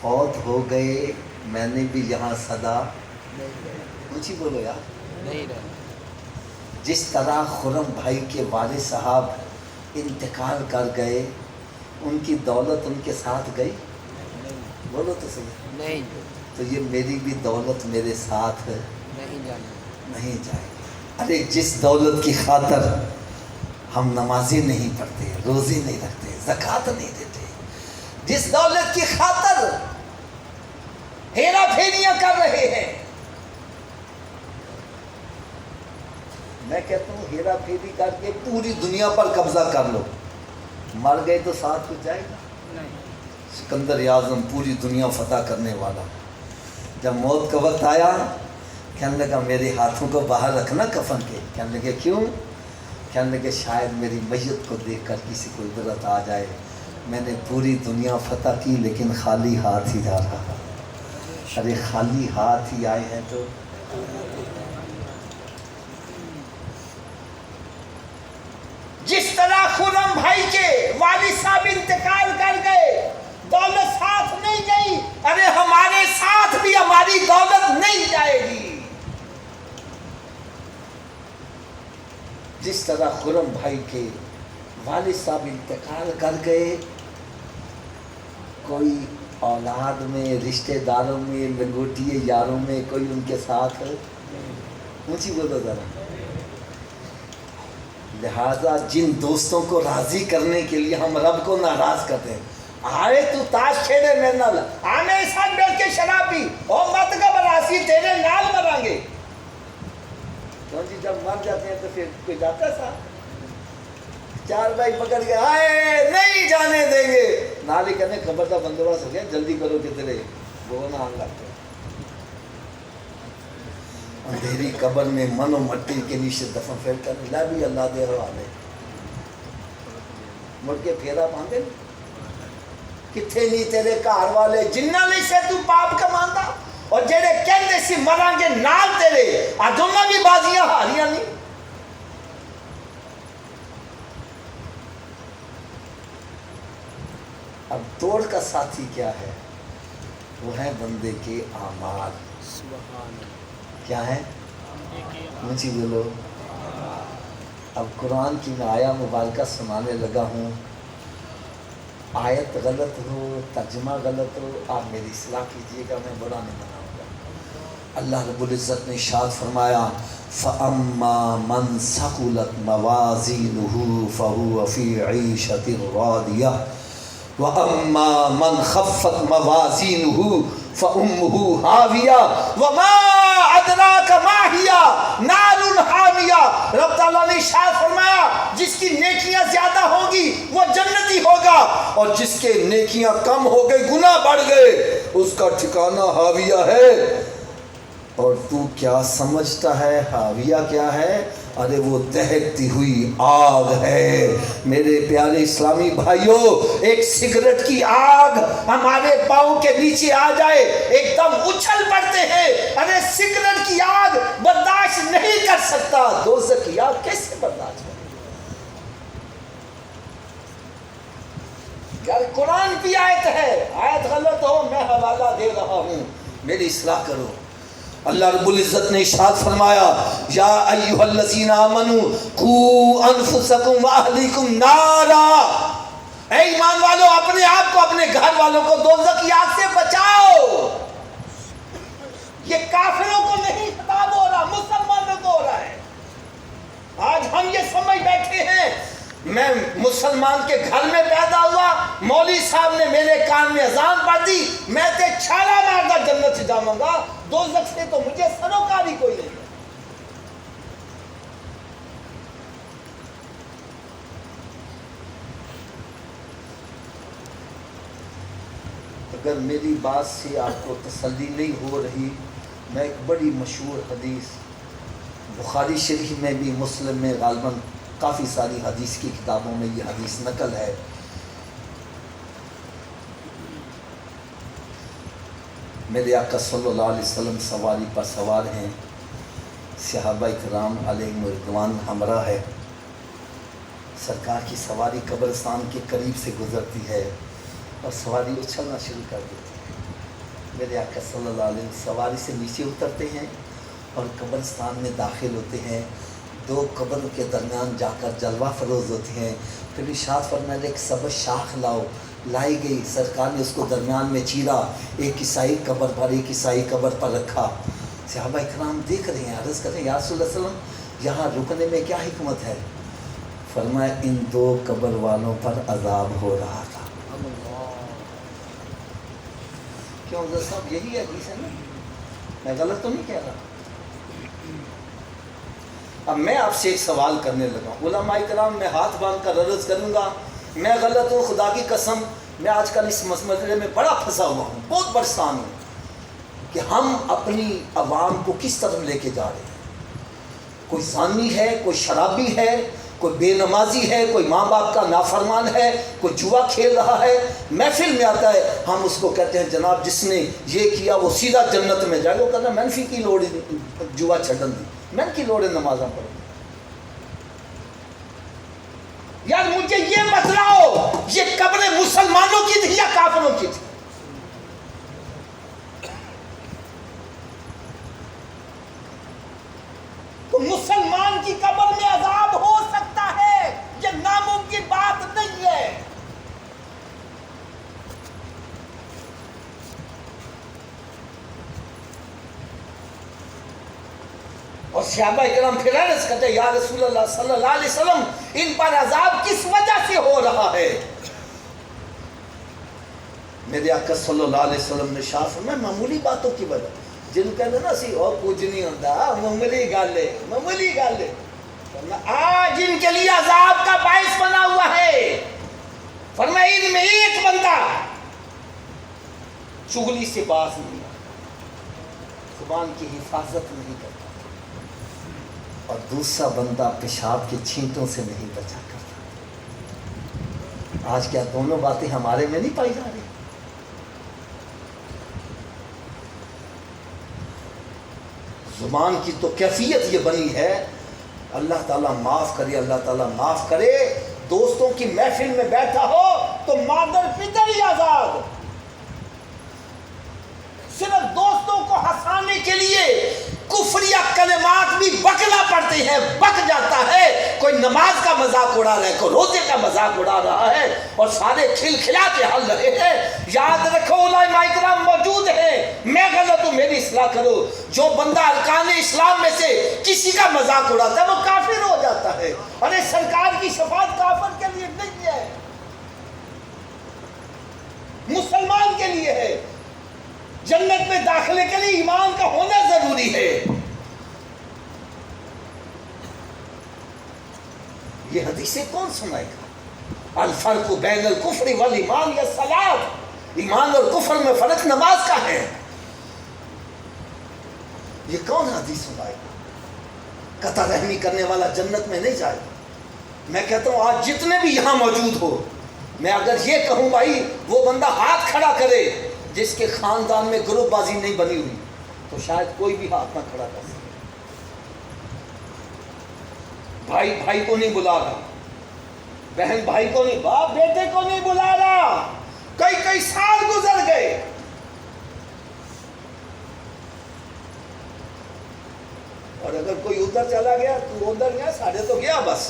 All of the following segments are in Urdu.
فوت ہو گئے، میں نے بھی یہاں صدا اونچی بولو یار نہیں رہے. جس طرح خرم بھائی کے والد صاحب انتقال کر گئے، ان کی دولت ان کے ساتھ گئی؟ بولو تو صحیح. نہیں تو یہ میری بھی دولت میرے ساتھ نہیں جانا. نہیں جائے گی. ارے جس دولت کی خاطر ہم نمازیں نہیں پڑھتے، روزے نہیں رکھتے، زکوٰۃ نہیں دیتے، جس دولت کی خاطر ہیرا پھیریاں کر رہے ہیں، میں کہتا ہوں ہیرا پھیری کر کے پوری دنیا پر قبضہ کر لو، مر گئے تو ساتھ کچھ جائے گا؟ سکندر اعظم پوری دنیا فتح کرنے والا، جب موت کا وقت آیا کہنے لگا میرے ہاتھوں کو باہر رکھنا کفن کے. کہنے لگے کیوں؟ کہنے لگے شاید میری میت کو دیکھ کر کسی کو عبرت آ جائے. میں نے پوری دنیا فتح کی لیکن خالی ہاتھ ہی جا رہا. ارے خالی ہاتھ ہی آئے ہیں تو جس طرح خرم بھائی کے والد صاحب انتقال کر گئے، دولت ساتھ نہیں گئی، ارے ہمارے ساتھ بھی ہماری دولت نہیں جائے گی. جس طرح خرم بھائی کے والد صاحب انتقال کر گئے، کوئی اولاد میں، رشتہ داروں میں، لنگوٹیے یاروں میں کوئی ان کے ساتھ اونچی بولو ذرا. لہذا جن دوستوں کو راضی کرنے کے لیے ہم رب کو ناراض کرتے ہیں، آئے تو تاش کھیلے میرے نال، آنے ساتھ بیٹھ کے شراب پی اور مت کا براسی تیرے نال مریں گے. تو جی جب مر جاتے ہیں تو پھر کوئی جاتا ہے صاحب؟ چار بھائی پکڑ کے آئے نہیں جانے دیں گے، نال ہی کہنے خبر کا بندوبست ہو گیا، جلدی کرو کہ تیرے وہ نہ آن لگتے. اندھیری قبر میں من و مٹی کے نیچے دفن پھیر کر لا بھی اللہ دے حوالے، مڑ کے پھیرا باندھے کتنے نہیں تیرے گھر والے جنہاں نہیں سے تو پاپ کماندا، اور جڑے کہندے سی مراں گے نال تیرے اج انہاں بھی بازیاں ہاریاں نہیں. اب توڑ کا ساتھی کیا ہے؟ وہ ہے بندے کے اعمال. کیا ہے؟ مجھے بولو. اب قرآن کی میں آیا مبارکہ سنانے لگا ہوں، آیت غلط ہو، ترجمہ غلط ہو، آپ میری اصلاح کیجیے گا، میں برا نہیں مناؤں گا. اللہ رب العزت نے ارشاد فرمایا فَأَمَّا مَنْ ثَقُلَتْ مَوَازِينُهُ فَهُوَ فِي عِيشَةٍ رَاضِيَةٍ وَأَمَّا مَنْ خَفَّتْ مَوَازِينُهُ فَأُمُّهُ هَاوِيَةٌ وَمَا أَدْرَاكَ مَا هِيَ نَارٌ حَامِيَةٌ. رب تعالیٰ نے ارشاد فرمایا جس کی نیکیاں زیادہ ہوں گی وہ جنتی ہوگا، اور جس کے نیکیاں کم ہو گئی، گناہ بڑھ گئے، اس کا ٹھکانہ حاویہ ہے. اور تو کیا سمجھتا ہے حاویہ کیا ہے؟ ارے وہ دہتی ہوئی آگ ہے. میرے پیارے اسلامی بھائیوں، ایک سگریٹ کی آگ ہمارے پاؤں کے نیچے آ جائے ایک دم اچھل پڑتے ہیں. ارے سگریٹ کی آگ برداشت نہیں کر سکتا، دوزخ کی آگ کیسے برداشت کرے؟ یار قرآن کی آیت ہے، آیت غلط ہو میں حوالہ دے رہا ہوں، میری اصلاح کرو. اللہ رب العزت نے ارشاد فرمایا یا ایھا الذین آمنوا قوا انفسکم واہلیکم نارا، اے ایمان والو اپنے آپ کو اپنے گھر والوں کو دوزخ کی آگ سے بچاؤ. یہ کافروں کو نہیں خطاب ہو رہا، مسلمانوں کو ہو رہا ہے. آج ہم یہ سمجھ بیٹھے ہیں میں مسلمان کے گھر میں پیدا ہوا، مولوی صاحب نے میرے کان میں اذان پڑھ دی، میں تے چھالا ماردا جنت سے جاؤں گا، دوزخ سے تو مجھے سروکاری کوئی نہیں. اگر میری بات سے آپ کو تسلی نہیں ہو رہی، میں ایک بڑی مشہور حدیث بخاری شریف میں بھی، مسلم میں، غالباً کافی ساری حدیث کی کتابوں میں یہ حدیث نقل ہے. میرے آقا صلی اللہ علیہ وسلم سواری پر سوار ہیں، صحابہ اکرام علیہم رضوان ہمراہ ہے. سرکار کی سواری قبرستان کے قریب سے گزرتی ہے اور سواری اچھلنا شروع کر دیتی ہے. میرے آقا صلی اللہ علیہ وسلم سواری سے نیچے اترتے ہیں اور قبرستان میں داخل ہوتے ہیں، دو قبر کے درمیان جا کر جلوہ فروز ہوتے ہیں، پھر ارشاد فرمایا ایک سبز شاخ لاؤ، لائی گئی، سرکار نے اس کو درمیان میں چیرا، ایک عیسائی قبر پر ایک عیسائی قبر پر رکھا۔ صحابہ اکرام دیکھ رہے ہیں، عرض کرتے ہیں یا رسول اللہ صلی اللہ علیہ وسلم یہاں رکنے میں کیا حکمت ہے؟ فرمایا ان دو قبر والوں پر عذاب ہو رہا تھا۔ کیوں حضرت صاحب یہی حدیث ہے نا؟ میں غلط تو نہیں کہہ رہا؟ اب میں آپ سے ایک سوال کرنے لگا، علماء کرام میں ہاتھ باندھ کر عرض کروں گا، میں غلط ہوں، خدا کی قسم میں آج کل اس مسئلے میں بڑا پھنسا ہوا ہوں، بہت پریشان ہوں کہ ہم اپنی عوام کو کس طرف لے کے جا رہے ہیں۔ کوئی زانی ہے، کوئی شرابی ہے، کوئی بے نمازی ہے، کوئی ماں باپ کا نافرمان ہے، کوئی جوا کھیل رہا ہے، محفل میں آتا ہے، ہم اس کو کہتے ہیں جناب جس نے یہ کیا وہ سیدھا جنت میں جائے گا۔ وہ کہتا ہے منفی کی لوڑ جوا چھڈن دی، من کی لوڑ نمازاں پڑھو۔ یار مجھے یہ بتلاؤ یہ قبریں مسلمانوں کی تھی یا کافروں کی تھی؟ تو مسلمان کی قبر میں عذاب ہو سکتا ہے، یہ ناممکن بات نہیں ہے۔ اور صحابہ اکرام پھر عرض کرتے ہیں یا رسول اللہ صلی اللہ علیہ وسلم ان پر عذاب کس وجہ سے ہو رہا ہے؟ میرے آقا صلی اللہ علیہ وسلم نے شاہ فرمایا معمولی باتوں کی وجہ، جن کہتے ہیں نا سی اور کچھ نہیں ہوتا، معمولی گل ہے، معمولی گل ہے، آج ان کے لیے عذاب کا باعث بنا ہوا ہے۔ فرمایا ان میں ایک بندہ چغلی سے باز نہیں، زبان کی حفاظت نہیں کرتا، اور دوسرا بندہ پیشاب کے چھینٹوں سے نہیں بچا کرتا۔ آج کیا دونوں باتیں ہمارے میں نہیں پائی جا رہی؟ زبان کی تو کیفیت یہ بنی ہے، اللہ تعالیٰ معاف کرے، اللہ تعالیٰ معاف کرے، دوستوں کی محفل میں بیٹھا ہو تو مادر پتر ہی آزاد، صرف دوستوں کو ہنسانے کے لیے کفریہ کلمات بھی بکنا پڑتے ہیں، بک جاتا ہے۔ کوئی نماز کا مذاق اڑا رہا ہے، کوئی روزے کا مذاق اڑا رہا ہے، اور سارے کھلکھلا کے ہل رہے ہیں۔ یاد رکھو علماء کرام موجود ہیں، میں غلط ہوں میری اصلاح کرو۔ جو بندہ ارکان اسلام میں سے کسی کا مذاق اڑاتا ہے وہ کافر ہو جاتا ہے۔ ارے سرکار کی شفاعت کافر کے لیے نہیں ہے، مسلمان کے لیے ہے۔ جنت میں داخلے کے لیے ایمان کا ہونا ضروری ہے۔ یہ حدیثیں کون سنائے گا؟ الفرق بین الکفر والایمان یا الصلاۃ، ایمان اور کفر میں فرق نماز کا ہے۔ یہ کون حدیث سنائے گا؟ قطع رحمی کرنے والا جنت میں نہیں جائے گا۔ میں کہتا ہوں آج جتنے بھی یہاں موجود ہو، میں اگر یہ کہوں بھائی وہ بندہ ہاتھ کھڑا کرے جس کے خاندان میں گروپ بازی نہیں بنی ہوئی، تو شاید کوئی بھی ہاتھ نہ کھڑا کر سکے۔ بھائی بھائی کو نہیں بلا رہا، بہن بھائی کو نہیں، باپ بیٹے کو نہیں بلا رہا، کئی سال گزر گئے، اور اگر کوئی ادھر چلا گیا تو ادھر گیا، ساڑھے تو گیا بس۔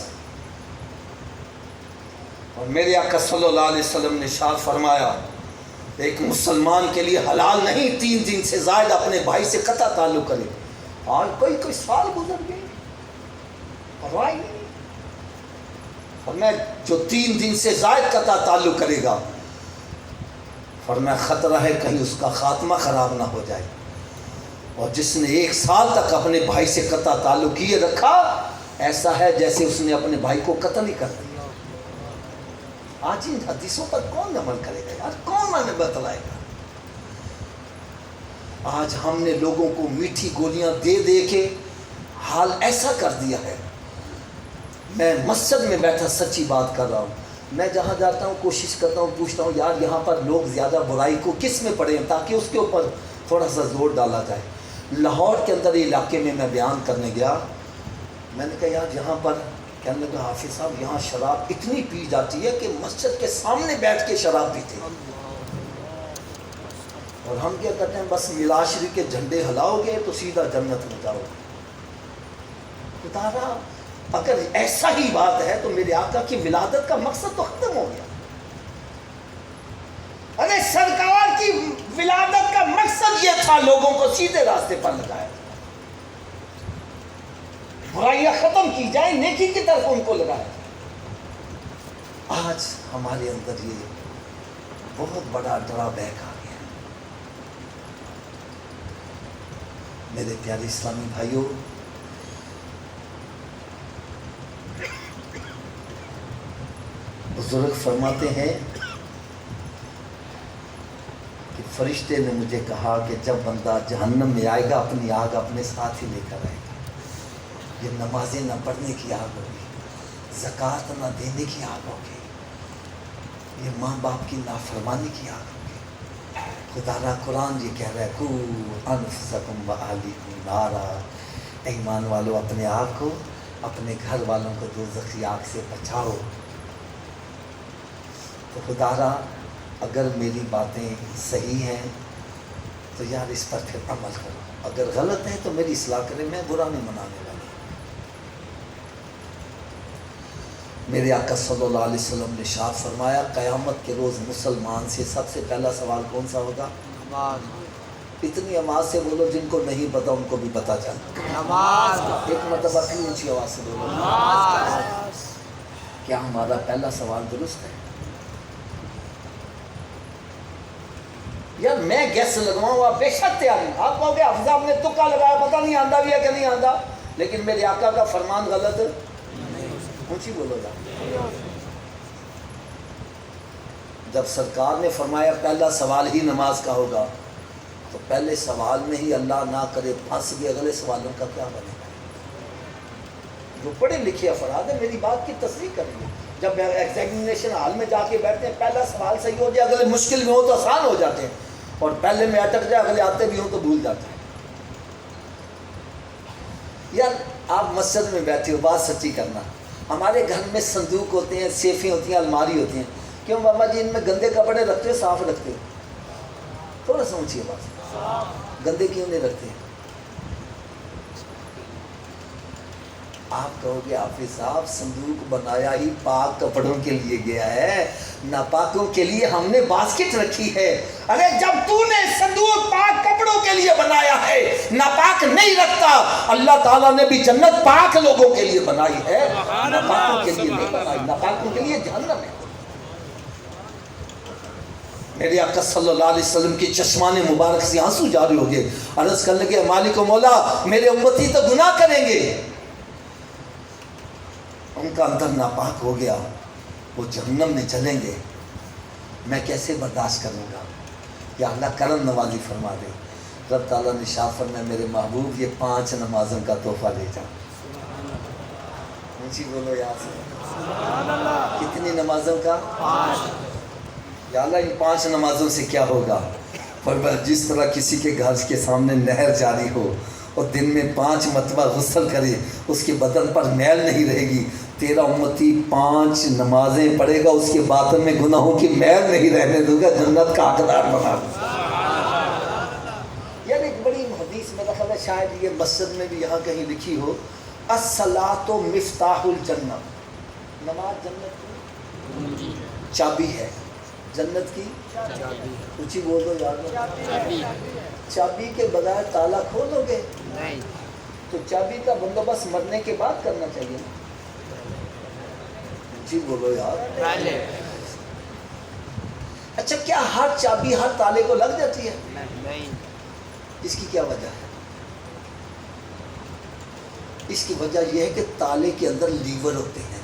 اور میرے آقا صلی اللہ علیہ وسلم نے ارشاد فرمایا ایک مسلمان کے لیے حلال نہیں 3 دن سے زائد اپنے بھائی سے قطع تعلق کرے۔ آج کوئی سال گزر گئے، پرواہ نہیں۔ فرمایا جو 3 دن سے زائد قطع تعلق کرے گا، فرمایا خطرہ ہے کہیں اس کا خاتمہ خراب نہ ہو جائے۔ اور جس نے 1 سال تک اپنے بھائی سے قطع تعلق کیے رکھا، ایسا ہے جیسے اس نے اپنے بھائی کو قتل ہی کر دیا۔ آج ان حدیثوں پر کون عمل کرے گا یار؟ کون ہمیں بتلائے گا؟ آج ہم نے لوگوں کو میٹھی گولیاں دے دے کے حال ایسا کر دیا ہے۔ میں مسجد میں بیٹھا سچی بات کر رہا ہوں، میں جہاں جاتا ہوں کوشش کرتا ہوں، پوچھتا ہوں یار یہاں پر لوگ زیادہ برائی کو کس میں پڑے ہیں تاکہ اس کے اوپر تھوڑا سا زور ڈالا جائے۔ لاہور کے اندر علاقے میں میں بیان کرنے گیا، میں نے کہا یار یہاں پر، کہنے لگا حافظ صاحب یہاں شراب اتنی پی جاتی ہے کہ مسجد کے سامنے بیٹھ کے شراب پیتے ہیں، اور ہم کیا کرتے ہیں؟ بس میلاشری کے جھنڈے ہلاؤ گے تو سیدھا جنت میں جاؤ گے۔ خدا اگر ایسا ہی بات ہے تو میرے آقا کی ولادت کا مقصد تو ختم ہو گیا۔ ارے سرکار کی ولادت کا مقصد یہ تھا لوگوں کو سیدھے راستے پر لگایا، برائیاں ختم کی جائیں، نیکی کی طرف ان کو لگایا۔ آج ہمارے اندر یہ بہت بڑا ڈرا بیک آ گیا۔ میرے پیارے اسلامی بھائیوں، بزرگ فرماتے ہیں کہ فرشتے نے مجھے کہا کہ جب بندہ جہنم میں آئے گا اپنی آگ اپنے ساتھ ہی لے کر آئے گا۔ یہ نمازیں نہ پڑھنے کی آگ ہوگی، زکوٰۃ نہ دینے کی آگ ہوگی، یہ ماں باپ کی نافرمانی کی آگ ہوگی۔ خدا را قرآن یہ کہہ رہا ہے قُوا أَنفُسَكُمْ وَأَهْلِيكُمْ نَارًا، ایمان والو اپنے آپ کو اپنے گھر والوں کو دوزخی آگ سے بچاؤ۔ تو خدا را اگر میری باتیں صحیح ہیں تو یار اس پر پھر عمل کرو، اگر غلط ہے تو میری اصلاح کرے، میں برا نہیں منانے والا۔ میرے آقا صلی اللہ علیہ وسلم نے ارشاد فرمایا قیامت کے روز مسلمان سے سب سے پہلا سوال کون سا ہوگا؟ نماز۔ اتنی آواز سے بولو جن کو نہیں پتا ان کو بھی پتا چل۔ نماز۔ ایک مرتبہ اتنی اونچی آواز سے بولو نماز۔ کیا ہمارا پہلا سوال درست ہے؟ یار میں گیس لگواؤں، آپ بے شک تیار ہیں، آپ کہو گے حافظ صاحب نے تکا لگایا، پتہ نہیں آندہ بھی ہے کہ نہیں آندہ، لیکن میرے آقا کا فرمان غلط اونچی بولو گا۔ جب سرکار نے فرمایا پہلا سوال ہی نماز کا ہوگا تو پہلے سوال میں ہی اللہ نہ کرے پھنس گئے، اگلے سوالوں کا کیا بنے گا؟ جو پڑھے لکھے افراد ہیں میری بات کی تصدیق کریں گے، جب ایگزامینیشن ہال میں جا کے بیٹھتے ہیں پہلا سوال صحیح ہو جائے، اگلے مشکل میں ہو تو آسان ہو جاتے ہیں، اور پہلے میں اٹک جائے اگلے آتے بھی ہوں تو بھول جاتے ہیں۔ یار آپ مسجد میں بیٹھے ہو، بات سچی کرنا، ہمارے گھر میں صندوق ہوتے ہیں، سیفیں ہوتی ہیں، الماری ہوتی ہیں، کیوں بابا جی ان میں گندے کپڑے رکھتے ہو صاف رکھتے ہو؟ تھوڑا سمجھیے بات، گندے کیوں نہیں رکھتے؟ آپ کہو گے حافظ صاحب صندوق بنایا ہی پاک کپڑوں کے لیے گیا ہے، ناپاکوں کے لیے ہم نے باسکٹ رکھی ہے۔ ارے جب تو نے صندوق پاک کپڑوں کے لیے بنایا ہے، ناپاک نہیں رکھتا، اللہ تعالیٰ نے بھی جنت پاک لوگوں کے لیے بنائی ہے، ناپاکوں کے لیے نہیں بنائی، ناپاکوں کے لیے جہنم ہے۔ میرے آقا صلی اللہ علیہ وسلم کی چشمان مبارک سے آنسو جاری ہو گئے، عرض کرنے لگے مالک و مولا میرے امتی تو گناہ کریں گے، ان کا اندر ناپاک ہو گیا، وہ جہنم میں چلیں گے، میں کیسے برداشت کروں گا؟ یا اللہ کرم نوازی فرما دے۔ رب تعالیٰ نے ارشاد فرمایا میرے محبوب یہ 5 نمازوں کا تحفہ لے جا۔ اونچی بولو یا کتنی نمازوں کا؟ 5۔ یا اللہ ان 5 نمازوں سے کیا ہوگا؟ فرمایا جس طرح کسی کے گھر کے سامنے نہر جاری ہو اور دن میں 5 مرتبہ غسل کرے، اس کے بدن پر میل نہیں رہے گی، تیرا امتی 5 نمازیں پڑھے گا، اس کے باطن میں گناہوں کی میل نہیں رہنے دوں گا، جنت کا حقدار بنا دوں گا۔ یار ایک بڑی حدیث میرا خیال ہے شاید یہ مسجد میں بھی یہاں کہیں لکھی ہو، الصلاۃ مفتاح الجنہ، نماز جنت کی چابی ہے، جنت کی اونچی بول دو یار، چابی کے بغیر تالا کھولو گے نہیں، تو چابی کا بندوبست مرنے کے بعد کرنا چاہیے نا، جی بولو یار۔ پہلے اچھا کیا ہر چابی ہر تالے کو لگ جاتی ہے؟ نہیں، اس کی کیا وجہ ہے؟ اس کی وجہ یہ ہے کہ تالے کے اندر لیور ہوتے ہیں،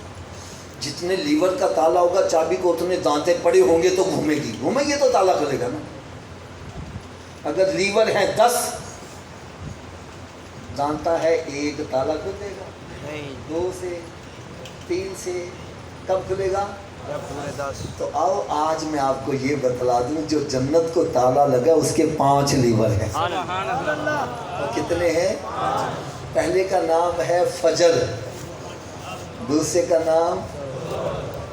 جتنے لیور کا تالا ہوگا چابی کو اتنے دانتے پڑے ہوں گے تو گھومے گی تو تالا کھلے گا نا۔ اگر لیور ہیں 10 جانتا ہے 1 تالا کھل دے گا، نہیں، 2 سے 3 سے کب کھلے گا؟ جب پورے 10۔ تو آؤ آج میں آپ کو یہ بتلا دوں جو جنت کو تالا لگا اس کے 5 لیور ہیں۔ اور کتنے ہیں؟ پہلے کا نام ہے فجر، دوسرے کا نام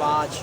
5,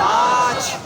5।